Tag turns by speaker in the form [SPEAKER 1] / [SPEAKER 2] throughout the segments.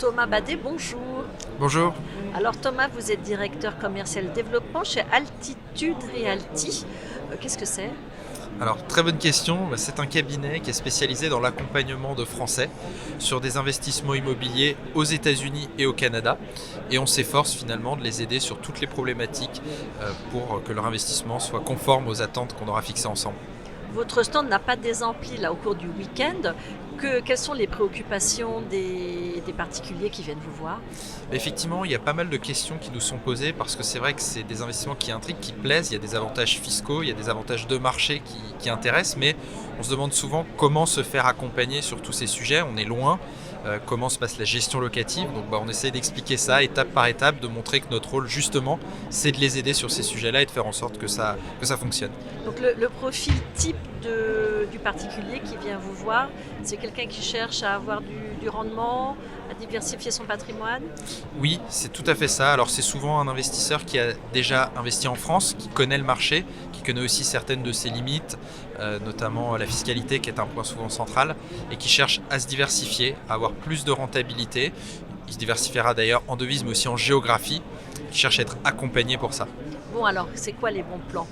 [SPEAKER 1] Thomas Badet, bonjour.
[SPEAKER 2] Bonjour.
[SPEAKER 1] Alors Thomas, vous êtes directeur commercial développement chez Altitude Realty. Qu'est-ce que c'est?
[SPEAKER 2] Alors, très bonne question. C'est un cabinet qui est spécialisé dans l'accompagnement de Français sur des investissements immobiliers aux États-Unis et au Canada. Et on s'efforce finalement de les aider sur toutes les problématiques pour que leur investissement soit conforme aux attentes qu'on aura fixées ensemble.
[SPEAKER 1] Votre stand n'a pas désempli là au cours du week-end. Quelles sont les préoccupations des particuliers qui viennent vous voir?
[SPEAKER 2] Effectivement, il y a pas mal de questions qui nous sont posées parce que c'est vrai que c'est des investissements qui intriguent, qui plaisent. Il y a des avantages fiscaux, il y a des avantages de marché qui intéressent, mais on se demande souvent comment se faire accompagner sur tous ces sujets. On est loin. Comment se passe la gestion locative. Donc on essaie d'expliquer ça étape par étape, de montrer que notre rôle justement c'est de les aider sur ces sujets-là et de faire en sorte que ça fonctionne.
[SPEAKER 1] Donc le profil type du particulier qui vient vous voir, c'est quelqu'un qui cherche à avoir du rendement, à diversifier son patrimoine?
[SPEAKER 2] Oui, c'est tout à fait ça. Alors c'est souvent un investisseur qui a déjà investi en France, qui connaît le marché, qui connaît aussi certaines de ses limites, notamment la fiscalité qui est un point souvent central, et qui cherche à se diversifier, à avoir plus de rentabilité. Il se diversifiera d'ailleurs en devises mais aussi en géographie, qui cherche à être accompagné pour ça.
[SPEAKER 1] Bon alors, c'est quoi les bons plans?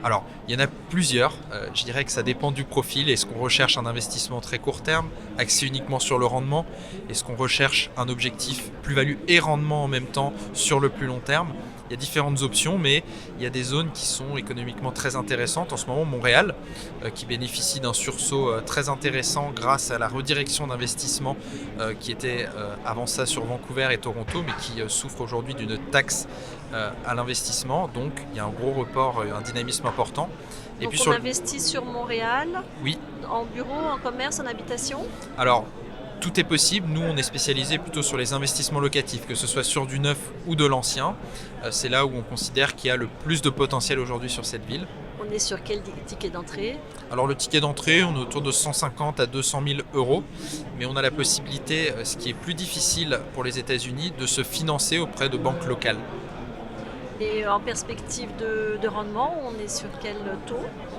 [SPEAKER 2] Alors, il y en a plusieurs. Je dirais que ça dépend du profil. Est-ce qu'on recherche un investissement très court terme, axé uniquement sur le rendement? Est-ce qu'on recherche un objectif plus-value et rendement en même temps sur le plus long terme? Il y a différentes options, mais il y a des zones qui sont économiquement très intéressantes. En ce moment, Montréal, qui bénéficie d'un sursaut très intéressant grâce à la redirection d'investissement qui était avant ça sur Vancouver et Toronto, mais qui souffre aujourd'hui d'une taxe à l'investissement. Donc, il y a un gros report, un dynamisme important.
[SPEAKER 1] Et donc puis on investit sur Montréal,
[SPEAKER 2] oui.
[SPEAKER 1] En bureau, en commerce, en habitation?
[SPEAKER 2] Alors, tout est possible. Nous, on est spécialisé plutôt sur les investissements locatifs, que ce soit sur du neuf ou de l'ancien. C'est là où on considère qu'il y a le plus de potentiel aujourd'hui sur cette ville.
[SPEAKER 1] On est sur quel ticket d'entrée?
[SPEAKER 2] Alors le ticket d'entrée, on est autour de 150 à 200 000 euros, mais on a la possibilité, ce qui est plus difficile pour les États-Unis, de se financer auprès de banques locales.
[SPEAKER 1] Et en perspective de rendement, on est sur quel taux?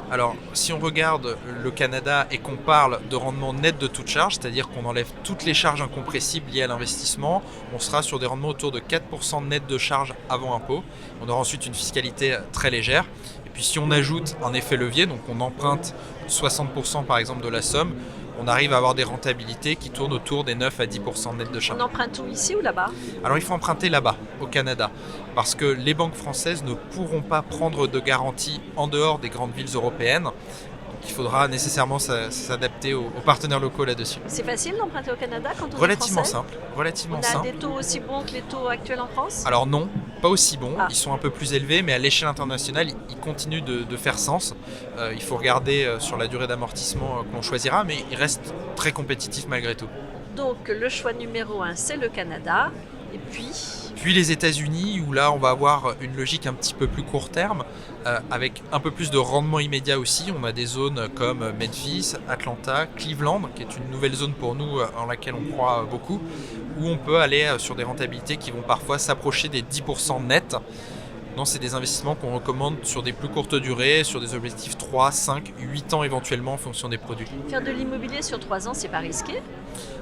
[SPEAKER 2] Alors, si on regarde le Canada et qu'on parle de rendement net de toute charge, c'est-à-dire qu'on enlève toutes les charges incompressibles liées à l'investissement, on sera sur des rendements autour de 4% net de charges avant impôt. On aura ensuite une fiscalité très légère. Et puis si on ajoute un effet levier, donc on emprunte 60% par exemple de la somme, on arrive à avoir des rentabilités qui tournent autour des 9 à 10% net de charge.
[SPEAKER 1] On emprunte où, ici ou là-bas?
[SPEAKER 2] Alors il faut emprunter là-bas, au Canada, parce que les banques françaises ne pourront pas prendre de garantie en dehors des grandes villes européennes. Donc il faudra nécessairement s'adapter aux partenaires locaux là-dessus.
[SPEAKER 1] C'est facile d'emprunter au Canada quand on est
[SPEAKER 2] Relativement
[SPEAKER 1] français?
[SPEAKER 2] simple. Relativement
[SPEAKER 1] on a
[SPEAKER 2] simple.
[SPEAKER 1] des taux aussi bons que les taux actuels en France?
[SPEAKER 2] Alors non, pas aussi bons.
[SPEAKER 1] Ah.
[SPEAKER 2] Ils sont un peu plus élevés, mais à l'échelle internationale, ils continuent de faire sens. Il faut regarder sur la durée d'amortissement que l'on choisira, mais ils restent très compétitifs malgré tout.
[SPEAKER 1] Donc le choix numéro 1, c'est le Canada. Et
[SPEAKER 2] puis les États-Unis, où là on va avoir une logique un petit peu plus court terme, avec un peu plus de rendement immédiat aussi. On a des zones comme Memphis, Atlanta, Cleveland, qui est une nouvelle zone pour nous en laquelle on croit beaucoup, où on peut aller sur des rentabilités qui vont parfois s'approcher des 10% net. Non, c'est des investissements qu'on recommande sur des plus courtes durées, sur des objectifs 3, 5, 8 ans éventuellement en fonction des produits.
[SPEAKER 1] Faire de l'immobilier sur 3 ans, c'est pas risqué?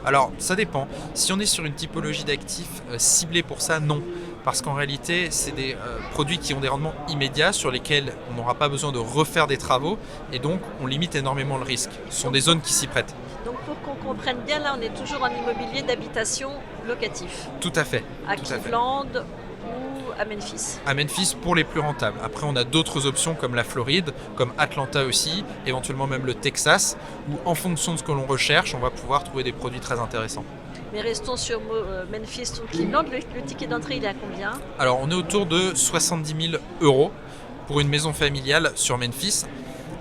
[SPEAKER 2] Alors, ça dépend. Si on est sur une typologie d'actifs ciblée pour ça, non. Parce qu'en réalité, c'est des produits qui ont des rendements immédiats sur lesquels on n'aura pas besoin de refaire des travaux et donc on limite énormément le risque. Ce sont des zones qui s'y prêtent.
[SPEAKER 1] Donc pour qu'on comprenne bien, là on est toujours en immobilier d'habitation locatif.
[SPEAKER 2] Tout à fait.
[SPEAKER 1] À Cleveland ou à Memphis?
[SPEAKER 2] À Memphis pour les plus rentables. Après, on a d'autres options comme la Floride, comme Atlanta aussi, éventuellement même le Texas, où en fonction de ce que l'on recherche, on va pouvoir trouver des produits très intéressants.
[SPEAKER 1] Mais restons sur Memphis ou Cleveland. Le ticket d'entrée, il est à combien?
[SPEAKER 2] Alors, on est autour de 70 000 euros pour une maison familiale sur Memphis.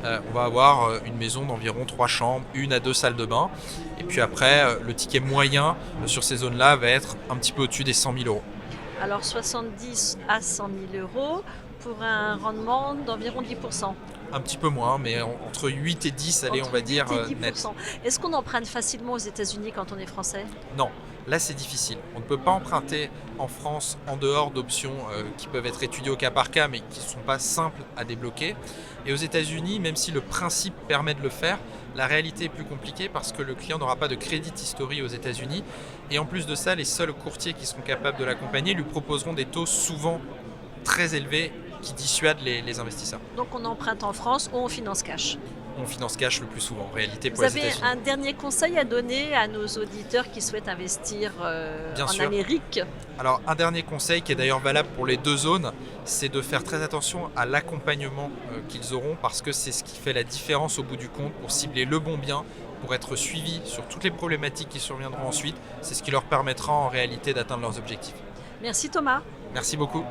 [SPEAKER 2] On va avoir une maison d'environ 3 chambres, 1 à 2 salles de bain. Et puis après, le ticket moyen sur ces zones-là va être un petit peu au-dessus des 100 000 euros.
[SPEAKER 1] Alors 70 à 100 000 euros pour un rendement d'environ 10%.
[SPEAKER 2] Un petit peu moins, mais entre 8 et 10, allez, on
[SPEAKER 1] Entre
[SPEAKER 2] va
[SPEAKER 1] 8
[SPEAKER 2] dire
[SPEAKER 1] et
[SPEAKER 2] net.
[SPEAKER 1] 10%. Est-ce qu'on emprunte facilement aux États-Unis quand on est français?
[SPEAKER 2] Non, là c'est difficile. On ne peut pas emprunter en France en dehors d'options qui peuvent être étudiées au cas par cas, mais qui ne sont pas simples à débloquer. Et aux États-Unis, même si le principe permet de le faire, la réalité est plus compliquée parce que le client n'aura pas de crédit history aux États-Unis. Et en plus de ça, les seuls courtiers qui seront capables de l'accompagner lui proposeront des taux souvent très élevés qui dissuadent les investisseurs.
[SPEAKER 1] Donc on emprunte en France ou on finance cash.
[SPEAKER 2] On finance cash le plus souvent en réalité pour
[SPEAKER 1] Vous
[SPEAKER 2] les
[SPEAKER 1] avez
[SPEAKER 2] États-Unis.
[SPEAKER 1] un dernier conseil à donner à nos auditeurs qui souhaitent investir
[SPEAKER 2] Bien
[SPEAKER 1] en
[SPEAKER 2] sûr.
[SPEAKER 1] Amérique?
[SPEAKER 2] Alors un dernier conseil qui est d'ailleurs valable pour les deux zones, c'est de faire très attention à l'accompagnement qu'ils auront parce que c'est ce qui fait la différence au bout du compte pour cibler le bon bien, pour être suivi sur toutes les problématiques qui surviendront ensuite. C'est ce qui leur permettra en réalité d'atteindre leurs objectifs.
[SPEAKER 1] Merci Thomas.
[SPEAKER 2] Merci beaucoup.